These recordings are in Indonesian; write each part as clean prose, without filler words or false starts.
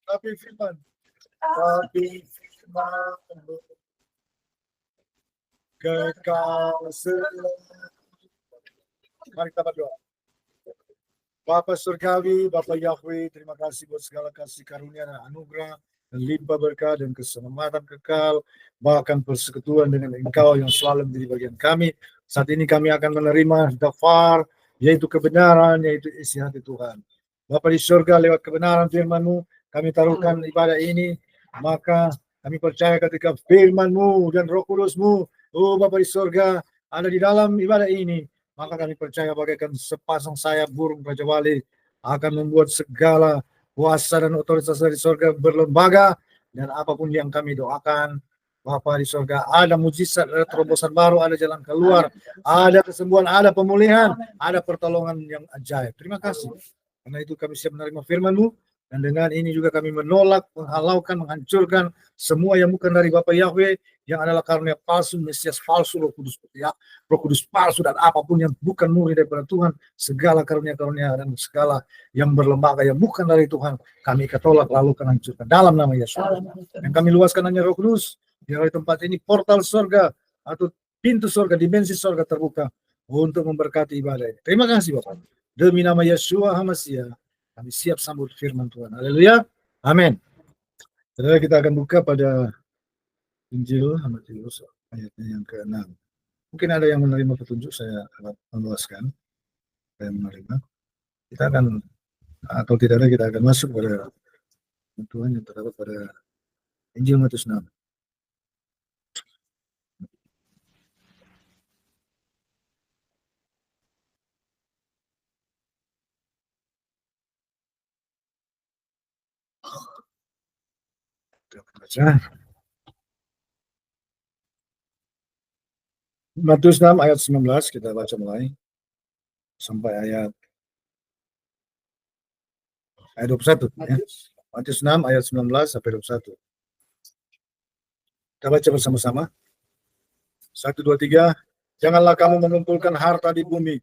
Tapi firman. Tapi firman. Kekal selamanya. Mari kita berdoa. Bapa Surgawi, Bapa Yahweh, terima kasih buat segala kasih karunia dan anugerah dan limpah berkah dan keselamatan kekal, bahkan persekutuan dengan Engkau yang selalu menjadi bagian kami. Saat ini kami akan menerima daftar, yaitu kebenaran, yaitu isi hati Tuhan. Bapa di surga, lewat kebenaran firman-Mu, kami taruhkan ibadah ini, maka kami percaya ketika firman-Mu dan Roh Kudus-Mu, oh Bapa di surga, ada di dalam ibadah ini, maka kami percaya bagaikan sepasang sayap burung Raja Wali akan membuat segala kuasa dan otoritas dari surga berlembaga, dan apapun yang kami doakan, Bapa di surga, ada mujizat, ada terobosan baru, ada jalan keluar, ada kesembuhan, ada pemulihan, ada pertolongan yang ajaib. Terima kasih. Karena itu kami siap menerima firman-Mu, dan dengan ini juga kami menolak, menghalaukan, menghancurkan semua yang bukan dari Bapa Yahweh, yang adalah karunia palsu, Mesias palsu, Roh Kudus Roh Kudus palsu, dan apapun yang bukan murid daripada Tuhan, segala karunia-karunia dan segala yang berlembaga yang bukan dari Tuhan, kami ketolak lalu kami hancurkan dalam nama Yesus. Dan kami luaskan hanya Roh Kudus, biar di tempat ini portal surga atau pintu surga, dimensi surga terbuka untuk memberkati ibadah ini. Terima kasih Bapak. Demi nama Yeshua HaMashiach, kami siap sambut firman Tuhan. Haleluya. Amin. Saudara, kita akan buka pada Injil Matius ayatnya yang ke-6. Mungkin ada yang menerima petunjuk, saya akan meluaskan. Saya menerima. Kita akan, atau tidak ada, kita akan masuk pada Tuhan yang terdapat pada Injil Matius 6. Baca. Matius 6 ayat 19 kita baca mulai sampai ayat 21 ya. Matius 6 ayat 19 sampai 21. Kita baca bersama-sama. 1, 2, 3. Janganlah kamu mengumpulkan harta di bumi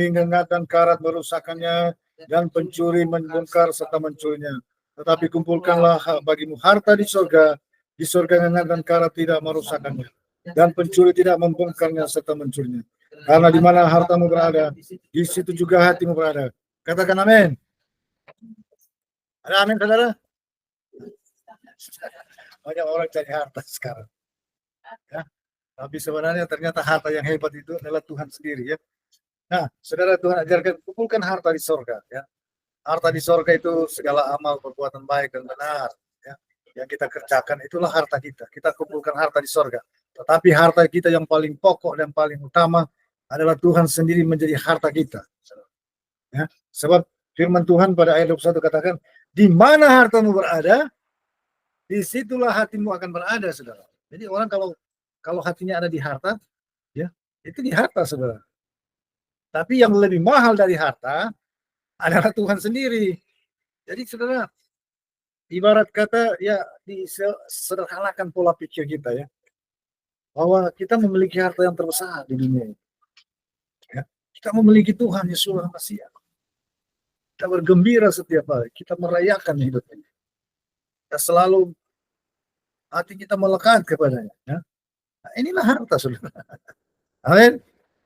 gengat dan karat merusakkannya, dan pencuri membongkar serta mencurinya. Tetapi kumpulkanlah bagimu harta di surga gengat dan karat tidak merusakkannya, dan pencuri tidak membongkarnya serta mencurinya. Karena di mana hartamu berada, di situ juga hatimu berada. Katakan amin. Ada amin, saudara? Banyak orang cari harta sekarang. Ya. Tapi sebenarnya ternyata harta yang hebat itu adalah Tuhan sendiri ya. Nah, saudara, Tuhan ajarkan kumpulkan harta di sorga ya. Harta di sorga itu segala amal perbuatan baik dan benar ya, yang kita kerjakan, itulah harta kita. Kita kumpulkan harta di sorga. Tetapi harta kita yang paling pokok dan paling utama adalah Tuhan sendiri menjadi harta kita. Ya, sebab firman Tuhan pada ayat 21 katakan, di mana hartamu berada, disitulah hatimu akan berada, saudara. Jadi orang kalau hatinya ada di harta, ya itu di harta, saudara. Tapi yang lebih mahal dari harta adalah Tuhan sendiri. Jadi saudara, ibarat kata ya, disederhanakan pola pikir kita ya, bahwa kita memiliki harta yang terbesar di dunia ini. Ya, kita memiliki Tuhan Yesus HaMashiach. Kita bergembira setiap hari, kita merayakan hidup ini. Kita selalu hati kita melekat kepadanya. Ya. Nah, inilah harta, saudara. Amin.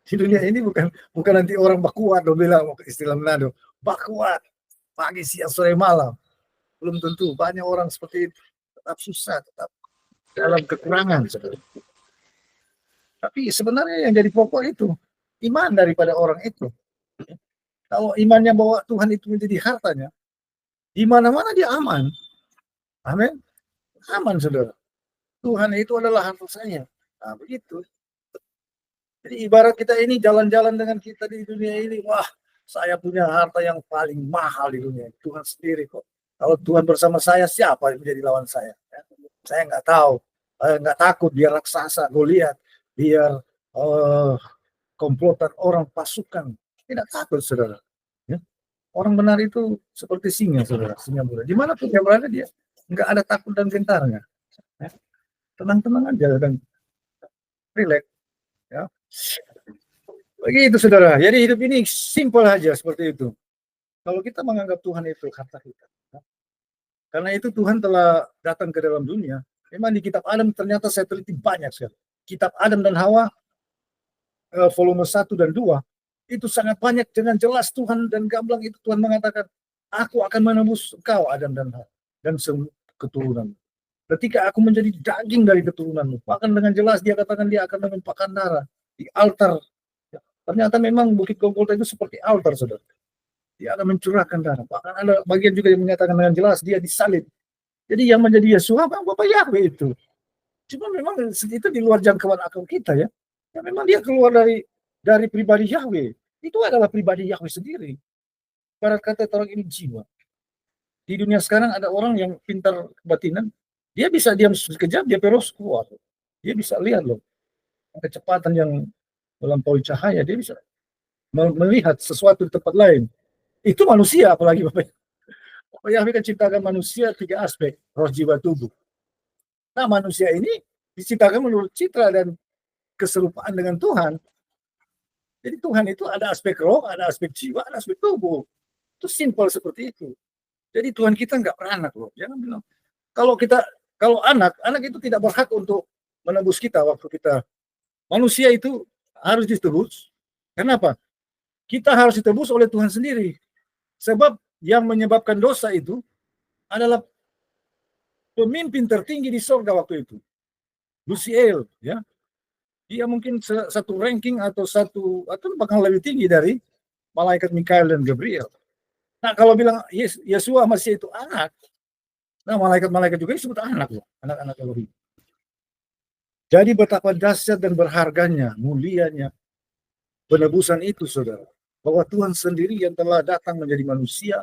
Di dunia ini bukan nanti orang bakuat, lo bilang istilah Manado, bakuat pagi siang sore malam. Belum tentu. Banyak orang seperti itu, tetap susah, tetap dalam kekurangan, saudara. Tapi sebenarnya yang jadi pokok itu iman daripada orang itu. Kalau imannya bahwa Tuhan itu menjadi hartanya, di mana-mana dia aman. Amin. Aman, saudara. Tuhan itu adalah harta saya. Nah, begitu. Jadi ibarat kita ini jalan-jalan dengan kita di dunia ini, wah, saya punya harta yang paling mahal di dunia. Tuhan sendiri kok. Kalau Tuhan bersama saya, siapa yang menjadi lawan saya? Ya. Saya nggak tahu, nggak takut biar raksasa, Goliat, biar komplotan orang pasukan. Tidak takut, saudara. Ya. Orang benar itu seperti singa, saudara. Singa muda. Dimanapun dia berada, dia nggak ada takut dan gentarnya. Ya. Tenang-tenang aja dan rileks. Ya. Begitu, saudara. Jadi hidup ini simpel aja seperti itu. Kalau kita menganggap Tuhan itu harta kita, ya. Karena itu Tuhan telah datang ke dalam dunia. Memang di kitab Adam ternyata saya teliti banyak sekali. Kitab Adam dan Hawa volume 1 dan 2 itu sangat banyak dengan jelas Tuhan dan gamblang itu Tuhan mengatakan, aku akan menembus engkau Adam dan Hawa dan semua keturunan. Ketika aku menjadi daging dari keturunanmu, bahkan dengan jelas dia katakan dia akan menumpahkan darah di altar. Ternyata memang Bukit Golgota itu seperti altar, saudara. Dia akan mencurahkan darah. Bahkan ada bagian juga yang menyatakan dengan jelas dia disalib. Jadi yang menjadi Yesus Bapak Yahweh itu. Cuma memang itu di luar jangkauan akal kita ya. Ya memang dia keluar dari pribadi Yahweh. Itu adalah pribadi Yahweh sendiri. Ibarat kata orang ini jiwa. Di dunia sekarang ada orang yang pintar kebatinan, dia bisa diam sekejap, dia terus keluar. Dia bisa lihat loh, kecepatan yang melampaui cahaya, dia bisa melihat sesuatu di tempat lain. Itu manusia, apalagi Bapak. Yahweh kan ciptakan manusia 3 aspek, roh, jiwa, tubuh. Nah manusia ini diciptakan menurut citra dan keserupaan dengan Tuhan. Jadi Tuhan itu ada aspek roh, ada aspek jiwa, ada aspek tubuh. Itu simpel seperti itu. Jadi Tuhan kita nggak beranak loh. Jangan bilang kalau anak itu tidak berhak untuk menebus kita waktu kita. Manusia itu harus ditebus. Kenapa? Kita harus ditebus oleh Tuhan sendiri. Sebab yang menyebabkan dosa itu adalah pemimpin tertinggi di surga waktu itu. Luciel, ya. Dia mungkin satu ranking atau bahkan lebih tinggi dari malaikat Mikael dan Gabriel. Nah, kalau bilang Yesua masih itu anak, nah malaikat-malaikat juga disebut anak loh, anak-anak Elohim. Jadi betapa dahsyat dan berharganya, mulianya penebusan itu, saudara. Bahwa Tuhan sendiri yang telah datang menjadi manusia,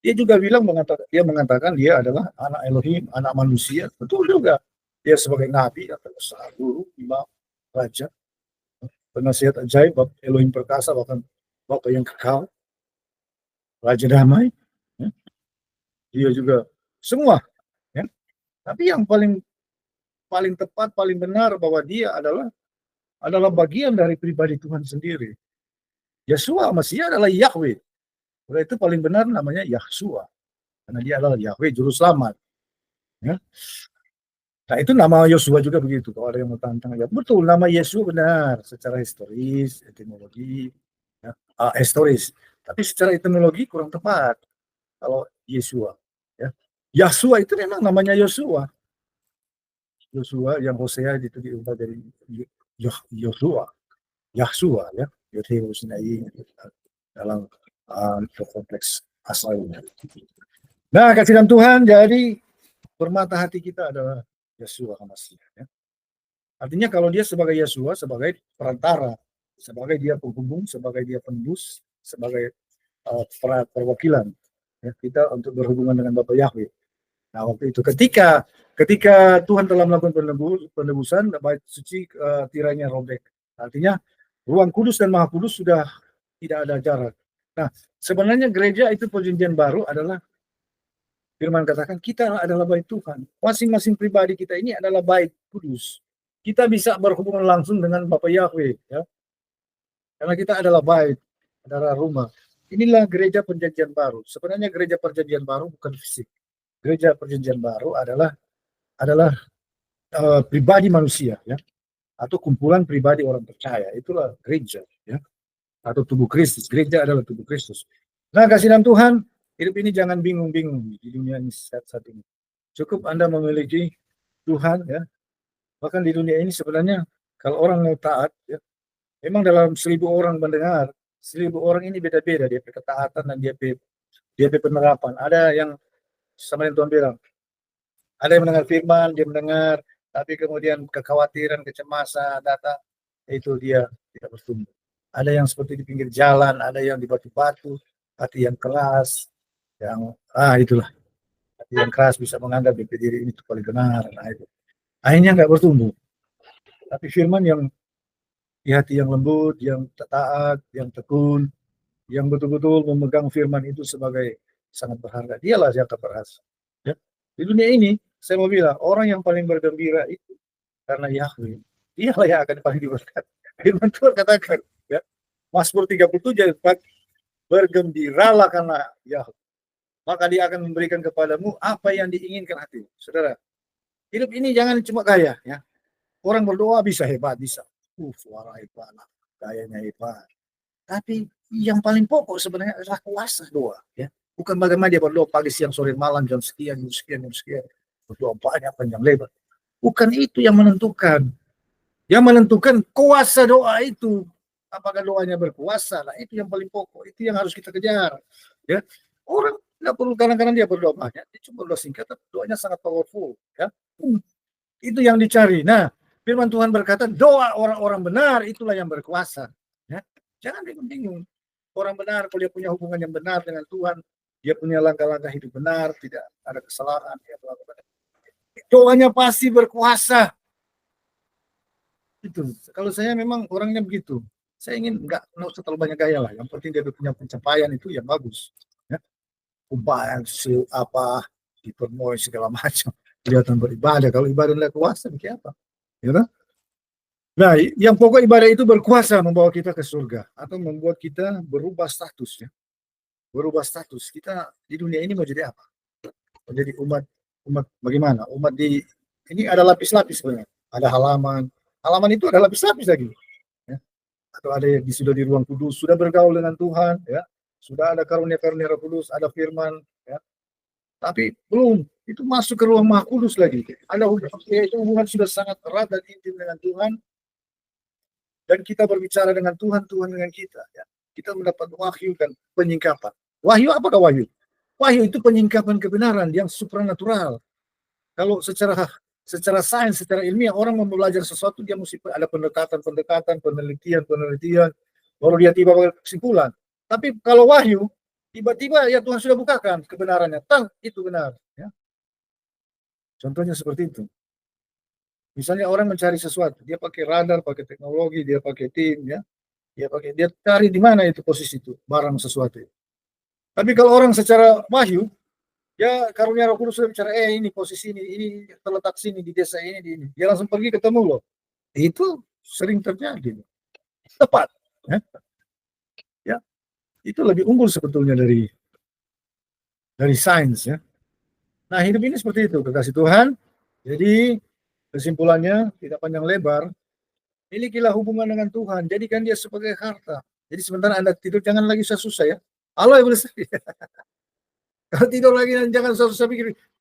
dia juga mengatakan dia adalah anak Elohim, anak manusia. Betul juga. Dia sebagai nabi atau guru, imam, raja, penasihat ajaib, Elohim perkasa, bahkan Bapa yang kekal, Raja damai. Ya. Dia juga semua. Ya. Tapi yang paling tepat, paling benar bahwa dia adalah bagian dari pribadi Tuhan sendiri. Yesua Masih adalah Yahweh. Oleh itu paling benar namanya Yahsua. Karena dia adalah Yahweh juru selamat. Ya. Nah itu nama Yosua juga begitu. Kalau ada yang mau tantang, ya betul nama Yesua benar secara historis, etimologi, ya, historis. Tapi secara etimologi kurang tepat. Kalau Yesua, ya. Yahsua itu memang namanya Yosua. Yosua yang Hosea itu diubah dari Yosua, Yahsua, ya. Yoteus Sinai dalam kompleks asalnya. Nah, kasih Tuhan, jadi permata hati kita adalah Yesua Masih. Ya. Artinya kalau dia sebagai Yesua, sebagai perantara, sebagai dia penghubung, sebagai dia penebus, sebagai perwakilan ya, kita untuk berhubungan dengan Bapa Yahweh. Nah waktu itu ketika Tuhan telah melakukan penebusan, bait suci tirainya robek. Artinya ruang kudus dan maha kudus sudah tidak ada jarak. Nah sebenarnya gereja itu perjanjian baru adalah firman katakan kita adalah bait Tuhan. Masing-masing pribadi kita ini adalah bait kudus. Kita bisa berhubungan langsung dengan Bapa Yahweh, ya. Karena kita adalah bait, adalah rumah. Inilah gereja perjanjian baru. Sebenarnya gereja perjanjian baru bukan fisik. Gereja perjanjian baru adalah pribadi manusia, ya, atau kumpulan pribadi orang percaya. Itulah gereja, ya, atau tubuh Kristus. Gereja adalah tubuh Kristus. Nah, kasih dalam Tuhan, hidup ini jangan bingung-bingung di dunia ini saat ini. Cukup Anda memiliki Tuhan, ya. Bahkan di dunia ini sebenarnya kalau orang mau taat, ya, memang dalam 1.000 orang mendengar, 1.000 orang ini beda-beda dia ketaatan dan dia penerapan. Ada yang sama yang Tuhan bilang, ada yang mendengar firman, dia mendengar, tapi kemudian kekhawatiran, kecemasan, data itu dia tidak bertumbuh. Ada yang seperti di pinggir jalan, ada yang di batu-batu, hati yang keras, yang itulah hati yang keras bisa menganggap diri ini paling benar. Nah itu akhirnya nggak bertumbuh. Tapi firman yang di hati yang lembut, yang taat, yang tekun, yang betul-betul memegang firman itu sebagai sangat berharga. Dialah yang berhasil. Ya. Di dunia ini, saya mau bilang, orang yang paling bergembira itu karena Yahweh. Dialah yang akan paling diberkati. Firman Tuhan katakan, ya, Mazmur 37 ayat 4, bergembiralah karena Yahweh. maka dia akan memberikan kepadamu apa yang diinginkan hati. Saudara, hidup ini jangan cuma gaya, ya. Orang berdoa bisa hebat, bisa. Suara hebat, gayanya hebat. Tapi yang paling pokok sebenarnya adalah kuasa doa, ya. Bukan bagaimana dia berdoa pagi, siang, sore, malam, jam sekian, jam sekian, jam sekian. Berdoa banyak, panjang lebar. Bukan itu yang menentukan. Yang menentukan kuasa doa itu. Apakah doanya berkuasa? Nah, itu yang paling pokok. Itu yang harus kita kejar. Ya, orang tidak perlu kadang-kadang dia berdoa banyak, dia cuma berdoa singkat, tapi doanya sangat powerful. Ya, itu yang dicari. Nah, Firman Tuhan berkata, doa orang-orang benar itulah yang berkuasa. Ya, jangan bingung-bingung. Orang benar, kalau dia punya hubungan yang benar dengan Tuhan, dia punya langkah-langkah hidup benar, tidak ada kesalahan, dia melakukan. Doanya pasti berkuasa. Itu. Kalau saya memang orangnya begitu. Saya ingin nggak usah terlalu banyak gaya lah. Yang penting dia punya pencapaian itu yang bagus. Ya. Upaya apa dipermoy segala macam. Kelihatan beribadah. Kalau ibadah tidak kuasa, begini apa? Ya kan? Nah, yang pokok ibadah itu berkuasa membawa kita ke surga atau membuat kita berubah status, ya. Berubah status. Kita di dunia ini mau jadi apa? Menjadi umat bagaimana? Umat ini ada lapis-lapis sebenarnya. Ada halaman. Halaman itu ada lapis-lapis lagi. Ya. Atau ada yang sudah di ruang kudus, sudah bergaul dengan Tuhan, ya. Sudah ada karunia-karunia Roh Kudus, ada firman, ya. Tapi belum, itu masuk ke ruang Maha Kudus lagi. Ada hubungan sudah sangat erat dan intim dengan Tuhan. Dan kita berbicara dengan Tuhan, Tuhan dengan kita, ya. Kita mendapat wahyu dan penyingkapan. Wahyu apakah wahyu? Wahyu itu penyingkapan kebenaran yang supranatural. Kalau secara sains, secara ilmiah, orang mau belajar sesuatu, dia mesti ada pendekatan, penelitian, baru dia tiba pada kesimpulan. Tapi kalau wahyu, tiba-tiba ya Tuhan sudah bukakan kebenarannya, itu benar. Ya. Contohnya seperti itu. Misalnya orang mencari sesuatu, dia pakai radar, pakai teknologi, dia pakai tim, ya, dia cari di mana itu posisi itu barang sesuatu. Tapi kalau orang secara wahyu, ya karunia Roh Kudus sudah bicara, ini posisi ini terletak sini di desa ini, di ini. Dia langsung pergi ketemu loh. Itu sering terjadi. Tepat. Ya. Itu lebih unggul sebetulnya dari sains, ya. Nah, hidup ini seperti itu, kekasih Tuhan. Jadi kesimpulannya tidak panjang lebar, milikilah hubungan dengan Tuhan, jadikan dia sebagai harta. Jadi sementara Anda tidur jangan lagi susah-susah, ya. Allah yang boleh. Kalau tidur lagi dan jangan susah-susah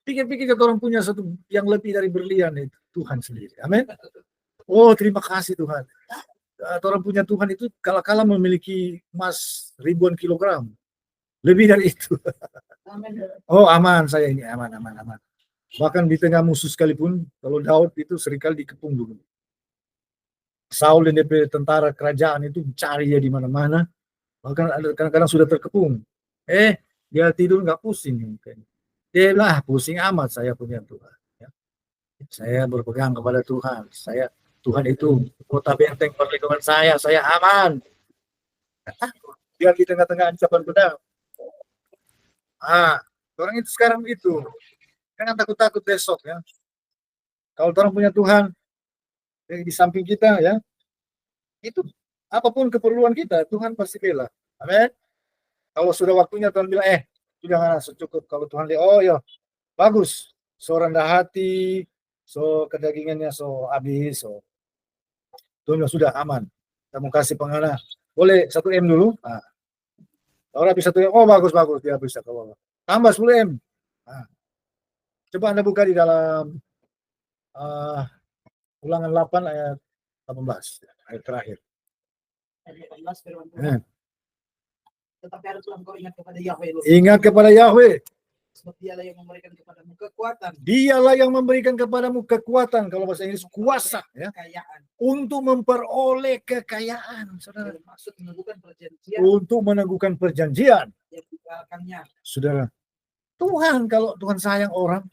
pikir kata orang punya satu yang lebih dari berlian itu Tuhan sendiri. Amin. Oh, terima kasih Tuhan. Orang punya Tuhan itu kala-kala memiliki emas ribuan kilogram. Lebih dari itu. Oh, aman saya ini, aman. Bahkan di tengah musuh sekalipun, kalau Daud itu seringkali dikepung dulu. Saul dan DP tentara kerajaan itu cari dia di mana-mana. Bahkan kadang-kadang sudah terkepung. Dia tidur nggak pusing. Dia bilang, pusing amat saya punya Tuhan. Ya. Saya berpegang kepada Tuhan. Tuhan itu kota benteng perlindungan saya aman. Dia di tengah-tengah ancaman pedang. Orang itu sekarang begitu. Jangan takut-takut besok, ya. Kalau orang punya Tuhan di samping kita, ya, itu apapun keperluan kita, Tuhan pasti bela. Amin. Kalau sudah waktunya Tuhan bilang, jangan cukup. Kalau Tuhan lihat, ya, bagus. So rendah hati, so kedagingannya so habis, so Tuhan sudah aman. Kita mau kasih pengalah. Boleh 1 M dulu. Orang bisa 1 M, bagus, dia bisa ke bawah. Tambah 10 M. Coba Anda buka di dalam Ulangan 8 ayat 18, ayat terakhir. Tetapi haruslah engkau ingat kepada Yahweh. Ingat kepada Yahweh. Sebab dialah yang memberikan kepadamu kekuatan. Dialah yang memberikan kepadamu kekuatan, kalau bahasa Inggris kuasa, ya. Kekayaan. Untuk memperoleh kekayaan, saudara. Maksud meneguhkan perjanjian. Untuk meneguhkan perjanjian. Yang dikalkannya. Saudara, Tuhan kalau Tuhan sayang orang,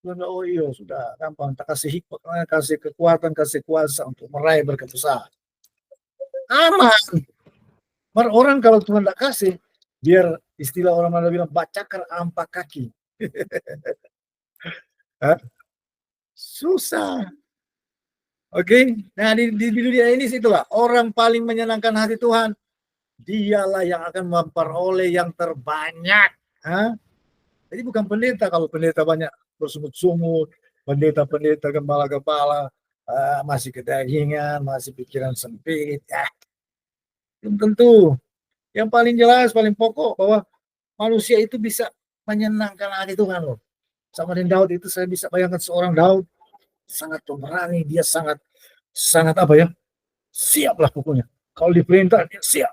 Tuhan, iya sudah gampang, tak kasih hikmat, kasih kekuatan, kasih kuasa untuk meraih berkat besar. Aman. Orang kalau Tuhan tak kasih, biar istilah orang mana bilang bacakar ampak kaki. Susah. Oke. Nah di dunia ini itulah orang paling menyenangkan hati Tuhan. Dialah yang akan memperoleh yang terbanyak. Hah? Jadi bukan pendeta. Kalau pendeta banyak bersungut-sungut, pendeta-pendeta gembala-gembala masih kedagingan, masih pikiran sempit, ya belum tentu. Yang paling jelas, paling pokok bahwa manusia itu bisa menyenangkan hati Tuhan loh. Sama dengan Daud itu saya bisa bayangkan seorang Daud sangat pemberani, dia sangat sangat apa ya? Siap lah pokoknya. Kalau diperintah dia siap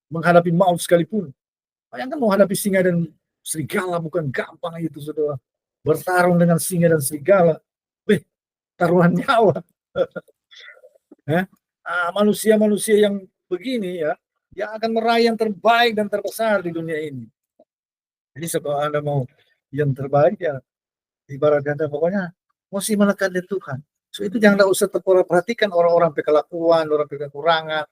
menghadapi maut sekalipun. Bayangkan menghadapi singa dan serigala bukan gampang itu, Saudara. Bertarung dengan singa dan serigala. Beh, taruhan nyawa. Manusia-manusia yang begini ya, yang akan meraih yang terbaik dan terbesar di dunia ini. Jadi kalau Anda mau yang terbaik ya, ibarat kata pokoknya mesti melekat di Tuhan. So itu jangan usah perhatikan orang-orang kelakuan, orang kekurangan,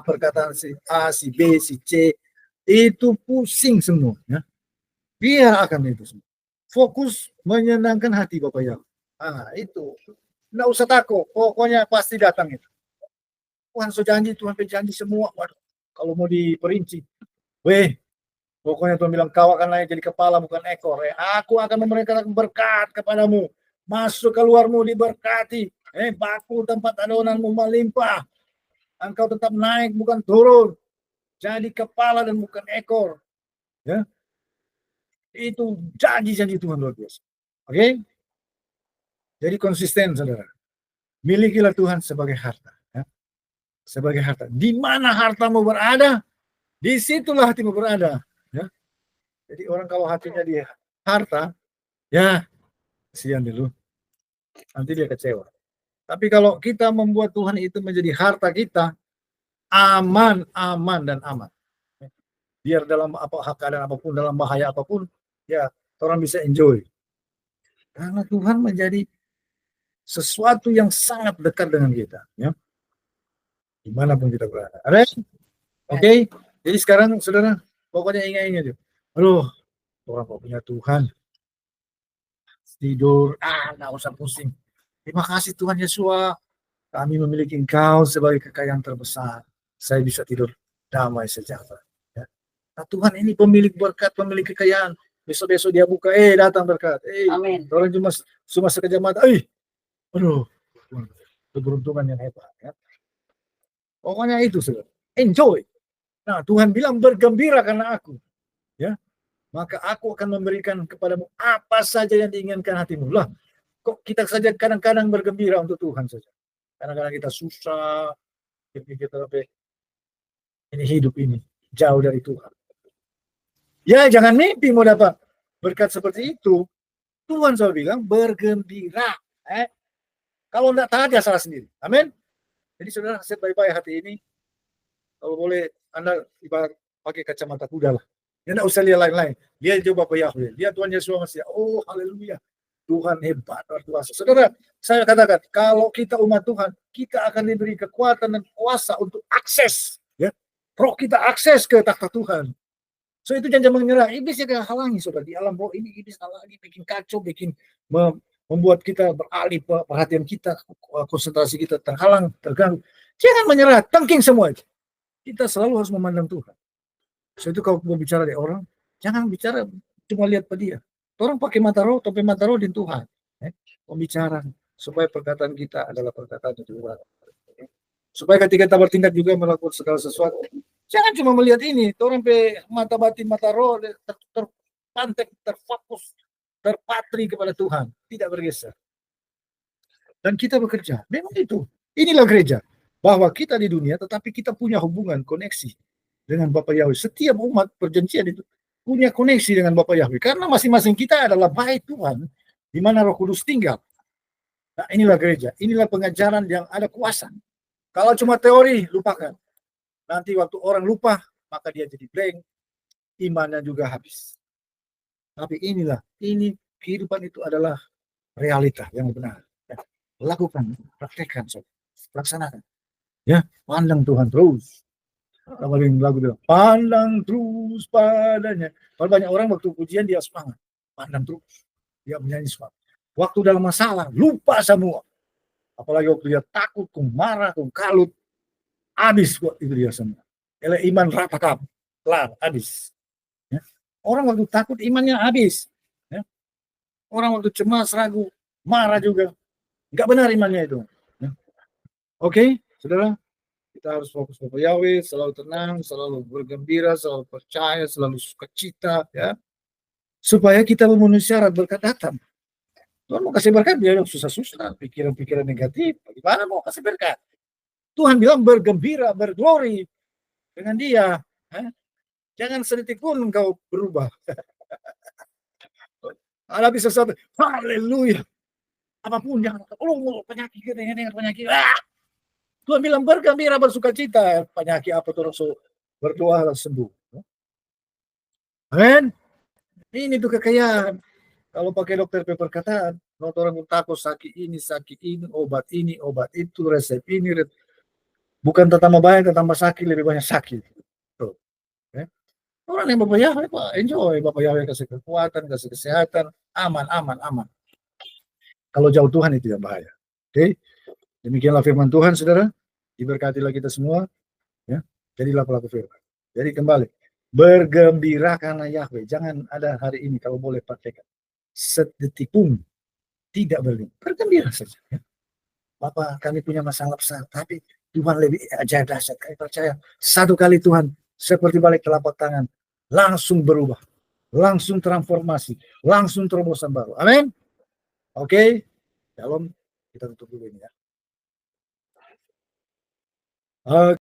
perkataan si A, si B, si C, itu pusing semua. Ya. Biar akan itu semua. Fokus menyenangkan hati Bapak ya. Itu. Nggak usah takut, pokoknya pasti datang itu. Tuhan sudah janji, Tuhan berjanji semua. Waduh, kalau mau diperinci, pokoknya Tuhan bilang kau akan naik jadi kepala bukan ekor. Aku akan memberikan berkat kepadamu. Masuk keluarmu diberkati. Baku tempat adonanmu melimpah. Engkau tetap naik bukan turun. Jadi kepala dan bukan ekor. Ya. Itu janji-janji Tuhan luar biasa. Oke? Jadi konsisten, saudara. Milikilah Tuhan sebagai harta. Ya. Sebagai harta. Di mana hartamu berada, disitulah hatimu berada. Ya. Jadi orang kalau hatinya di harta, ya kasihan dulu. Nanti dia kecewa. Tapi kalau kita membuat Tuhan itu menjadi harta kita, aman, aman, dan aman. Biar dalam keadaan apapun, dalam bahaya apapun, ya orang bisa enjoy. Karena Tuhan menjadi sesuatu yang sangat dekat dengan kita. Ya. Dimanapun kita berada. Oke? Jadi sekarang, saudara, pokoknya ingat-ingat. Aduh, orang kok punya Tuhan. Tidur, nggak usah pusing. Terima kasih Tuhan Yesus. Kami memiliki Engkau sebagai kekayaan terbesar. Saya bisa tidur damai sejahtera. Ya. Nah, Tuhan ini pemilik berkat, pemilik kekayaan. Besok-besok dia buka, datang berkat. Amin. Orang cuma sekejap mata. Aduh, keberuntungan yang hebat. Ya. Pokoknya itu, saudara. Enjoy. Nah, Tuhan bilang bergembira karena aku. Ya. Maka aku akan memberikan kepadamu apa saja yang diinginkan hatimu. Lah, kok kita saja kadang-kadang bergembira untuk Tuhan saja. Kadang-kadang kita susah, kita ini hidup ini jauh dari Tuhan. Ya, jangan mimpi mau dapat berkat seperti itu. Tuhan selalu bilang bergembira. Kalau enggak taat ya salah sendiri. Amin. Jadi saudara, set baik-baik hati ini. Kalau boleh Anda ibarat pakai kacamata kuda lah. Ya enggak usah lihat lain-lain. Lihat coba Bapak Yahweh. Lihat Tuhan Yesus Masih. Oh, haleluya. Tuhan hebat, luar biasa. Saudara, saya katakan, kalau kita umat Tuhan, kita akan diberi kekuatan dan kuasa untuk akses. Ya. Roh kita akses ke takhta Tuhan. So itu jangan menyerah. Iblis yang halangi, saudara. Di alam roh ini, iblis halangi, bikin kacau, bikin membuat kita beralih perhatian kita, konsentrasi kita terhalang, terganggu. Jangan menyerah, tangking semua itu. Kita selalu harus memandang Tuhan. So itu kalau mau bicara dengan orang, jangan bicara cuma lihat pada dia. Orang pakai mata roh, topi mata roh di Tuhan. Pembicaraan supaya perkataan kita adalah perkataan Tuhan. Supaya ketika kita bertindak juga melakukan segala sesuatu. Jangan cuma melihat ini, orang pe mata batin, mata roh terpantek, terfokus, terpatri kepada Tuhan, tidak bergeser. Dan kita bekerja. Memang itu. Inilah gereja. Bahwa kita di dunia, tetapi kita punya hubungan, koneksi dengan Bapa Yahweh. Setiap umat perjanjian itu punya koneksi dengan Bapa Yahweh. Karena masing-masing kita adalah bait Tuhan, di mana Roh Kudus tinggal. Nah, inilah gereja. Inilah pengajaran yang ada kuasa. Kalau cuma teori, lupakan. Nanti waktu orang lupa, maka dia jadi blank. Imannya juga habis. Tapi ini kehidupan itu adalah realita yang benar. Lakukan, praktekkan, laksanakan. Ya, pandang Tuhan terus. Lagu bilang, pandang terus padanya. Kalau banyak orang waktu pujian dia semangat, pandang terus, dia menyanyi semangat. Waktu dalam masalah, lupa semua. Apalagi waktu dia takut, marah, kalut, habis kok itu dia semua. Iman rata kap, kelar, habis. Ya. Orang waktu takut imannya habis. Ya. Orang waktu cemas, ragu, marah juga. Nggak benar imannya itu. Ya. Oke, saudara. Kita harus fokus kepada Yahweh, selalu tenang, selalu bergembira, selalu percaya, selalu sukacita, ya. Supaya kita memenuhi syarat berkat datang. Tuhan mau kasih berkat, dia yang susah-susah, pikiran-pikiran negatif. Bagaimana mau kasih berkat? Tuhan bilang bergembira, berglori dengan dia. Ya. Jangan sedetik pun engkau berubah. Ada bisa sampai, haleluya. Apapun, jangan, penyakit, penyakit. Tuhan bilang bergembira, bersuka cita. Penyakit apa tuh rasul berdoa sembuh. Amin. Ini tuh kekayaan. Kalau pakai dokter perkataan, orang takut sakit ini, obat itu, resep ini. Bukan tambah banyak, tambah sakit, lebih banyak sakit. Tuh. Ya. Orang yang Bapak Yahweh, enjoy. Bapak Yahweh kasih kekuatan, kasih kesehatan, aman. Kalau jauh Tuhan itu yang bahaya. Oke. Demikianlah firman Tuhan, saudara. Diberkatilah kita semua. Ya. Jadilah pelaku firman. Jadi kembali. Bergembira karena Yahweh. Jangan ada hari ini kalau boleh praktekkan. Sedetik pun tidak berhenti. Bergembira saja. Ya. Bapak, kami punya masalah besar. Tapi Tuhan lebih ajaib dahsyat. Kami percaya. Satu kali Tuhan seperti balik telapak tangan. Langsung berubah. Langsung transformasi. Langsung terobosan baru. Amin. Oke. Shalom. Kita tutup dulu ini ya.